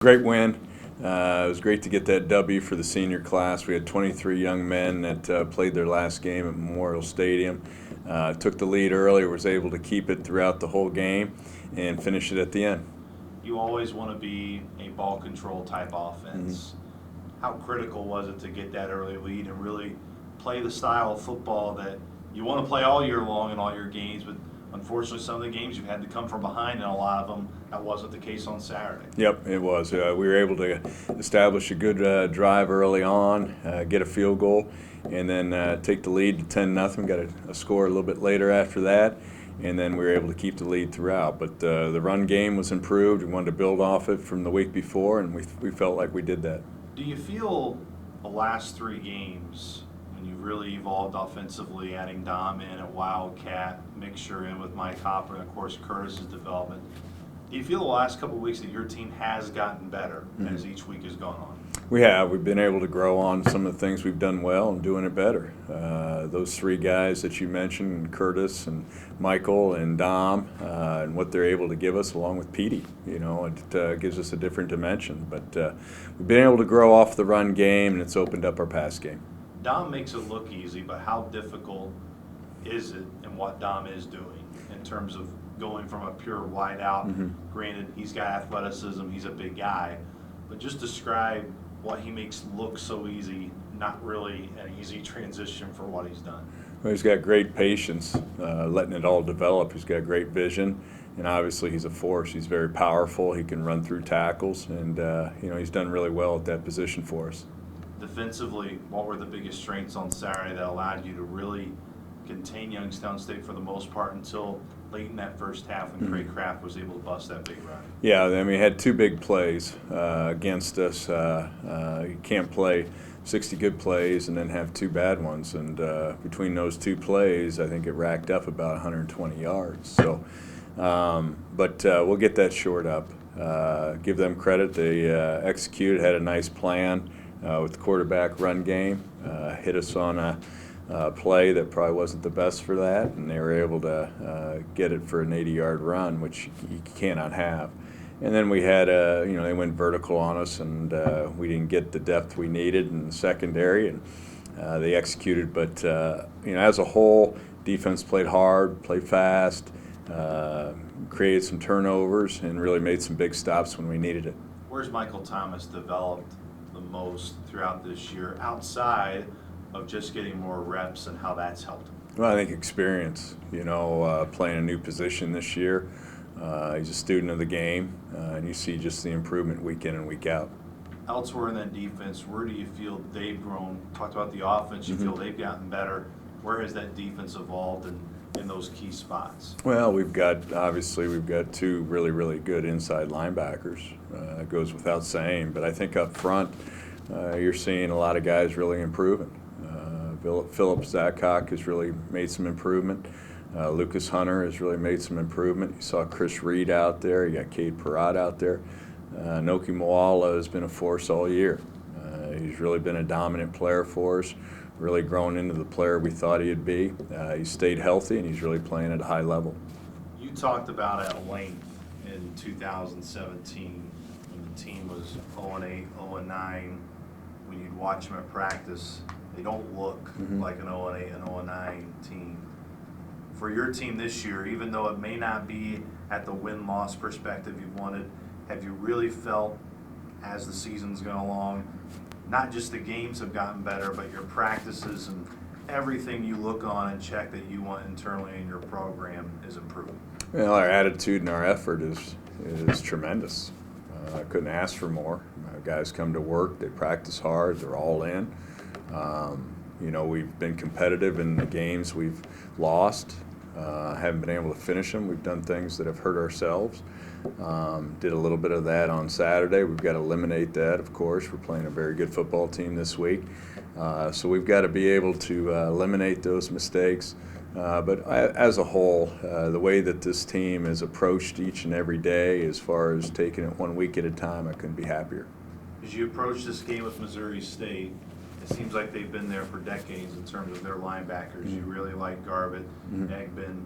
Great win. It was great to get that W for the senior class. We had 23 young men that played their last game at Memorial Stadium. Took the lead early, was able to keep it throughout the whole game, and finish it at the end. You always want to be a ball control type offense. How critical was it to get that early lead and really play the style of football that you want to play all year long in all your games, but unfortunately some of the games you've had to come from behind, and a lot of them that wasn't the case on Saturday. Yep, it was. We were able to establish a good drive early on, get a field goal, and then take the lead to 10-0. Got a score a little bit later after that, and then we were able to keep the lead throughout. But the run game was improved. We wanted to build off it from the week before, and we felt like we did that. Do you feel the last three games, when you really evolved offensively, adding Dom in at Wildcat, mixture in with Mike Hopper, and of course Curtis's development, do you feel the last couple of weeks that your team has gotten better as each week has gone on? We have. We've been able to grow on some of the things we've done well and doing it better. Those three guys that you mentioned, Curtis and Michael and Dom, and what they're able to give us along with Petey, it gives us a different dimension. But we've been able to grow off the run game, and it's opened up our pass game. Dom makes it look easy, but how difficult is it in what Dom is doing in terms of going from a pure wide out? Granted, he's got athleticism, he's a big guy, but just describe what he makes look so easy, not really an easy transition for what he's done. Well, he's got great patience, letting it all develop. He's got great vision, and obviously he's a force. He's very powerful. He can run through tackles, and he's done really well at that position for us. Defensively, what were the biggest strengths on Saturday that allowed you to really contain Youngstown State for the most part until late in that first half when Craig Kraft was able to bust that big run? Yeah, I mean, he had two big plays against us. You can't play 60 good plays and then have two bad ones. And between those two plays, I think it racked up about 120 yards. So, but we'll get that shored up. Give them credit. They executed, had a nice plan with the quarterback run game. Hit us on a play that probably wasn't the best for that, and they were able to get it for an 80-yard run, which you cannot have. And then we had, they went vertical on us, and we didn't get the depth we needed in the secondary, and they executed. But, as a whole, defense played hard, played fast, created some turnovers, and really made some big stops when we needed it. Where's Michael Thomas developed the most throughout this year outside of just getting more reps and how that's helped him? Well, I think experience, playing a new position this year. He's a student of the game, and you see just the improvement week in and week out. Elsewhere in that defense, where do you feel they've grown? Talked about the offense, you feel they've gotten better. Where has that defense evolved in those key spots? Well, we've got two really, really good inside linebackers. It goes without saying, but I think up front, you're seeing a lot of guys really improving. Philip Zacock has really made some improvement. Lucas Hunter has really made some improvement. You saw Chris Reed out there. You got Cade Perrott out there. Noki Moala has been a force all year. He's really been a dominant player for us, really grown into the player we thought he'd be. He's stayed healthy, and he's really playing at a high level. You talked about at length in 2017 when the team was 0-8, 0-9. When you'd watch them at practice, they don't look like an 0-8 and 0-9 team. For your team this year, even though it may not be at the win-loss perspective you wanted, have you really felt as the season's gone along, not just the games have gotten better, but your practices and everything you look on and check that you want internally in your program is improving? Well, our attitude and our effort is tremendous. I couldn't ask for more. Guys come to work, they practice hard, they're all in. We've been competitive in the games we've lost, haven't been able to finish them. We've done things that have hurt ourselves. Did a little bit of that on Saturday. We've got to eliminate that, of course. We're playing a very good football team this week. So we've got to be able to eliminate those mistakes. But as a whole, the way that this team has approached each and every day as far as taking it 1 week at a time, I couldn't be happier. As you approach this game with Missouri State, it seems like they've been there for decades in terms of their linebackers. You really like Garbutt, Egbin,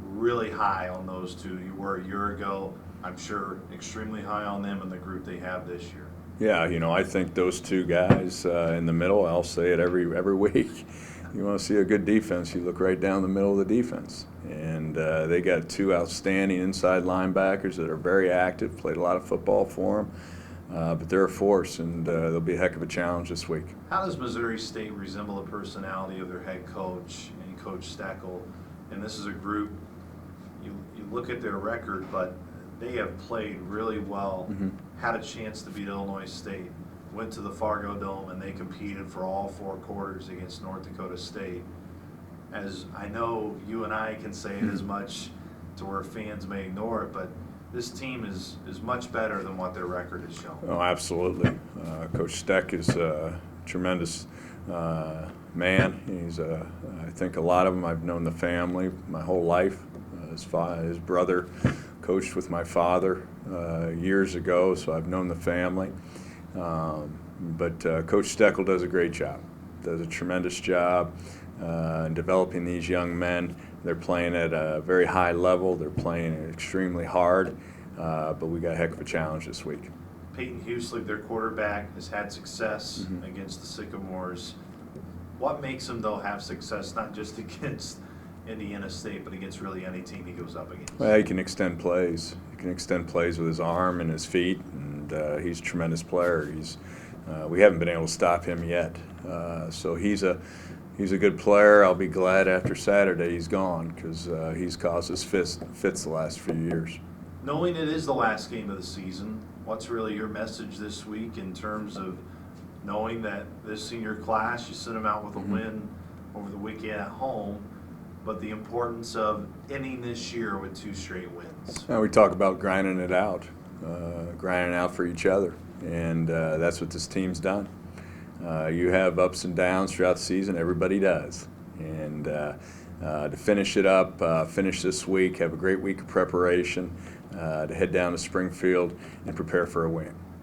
really high on those two. You were a year ago. I'm sure, extremely high on them and the group they have this year. Yeah, I think those two guys in the middle, I'll say it every week. You want to see a good defense, you look right down the middle of the defense. And they got two outstanding inside linebackers that are very active, played a lot of football for them. But they're a force, and they'll be a heck of a challenge this week. How does Missouri State resemble the personality of their head coach and Coach Steckel? And this is a group, you look at their record, but they have played really well, had a chance to beat Illinois State, went to the Fargo Dome, and they competed for all 4 quarters against North Dakota State. As I know you and I can say it as much to where fans may ignore it, but this team is much better than what their record has shown. Oh, absolutely. Coach Steck is a tremendous man. He's, I think a lot of them, I've known the family my whole life. His brother coached with my father years ago, so I've known the family. But Coach Steckel does a great job, does a tremendous job in developing these young men. They're playing at a very high level. They're playing extremely hard, but we got a heck of a challenge this week. Peyton Hueslick, their quarterback, has had success against the Sycamores. What makes him, though, have success, not just against Indiana State, but against really any team he goes up against? Well, he can extend plays. He can extend plays with his arm and his feet, and he's a tremendous player. We haven't been able to stop him yet, so he's a good player. I'll be glad after Saturday he's gone, because he's caused us fits the last few years. Knowing it is the last game of the season, what's really your message this week in terms of knowing that this senior class, you sent them out with a win over the weekend at home, but the importance of ending this year with 2 straight wins? Now we talk about grinding it out for each other, and that's what this team's done. You have ups and downs throughout the season. Everybody does. And to finish it up, finish this week, have a great week of preparation, to head down to Springfield and prepare for a win.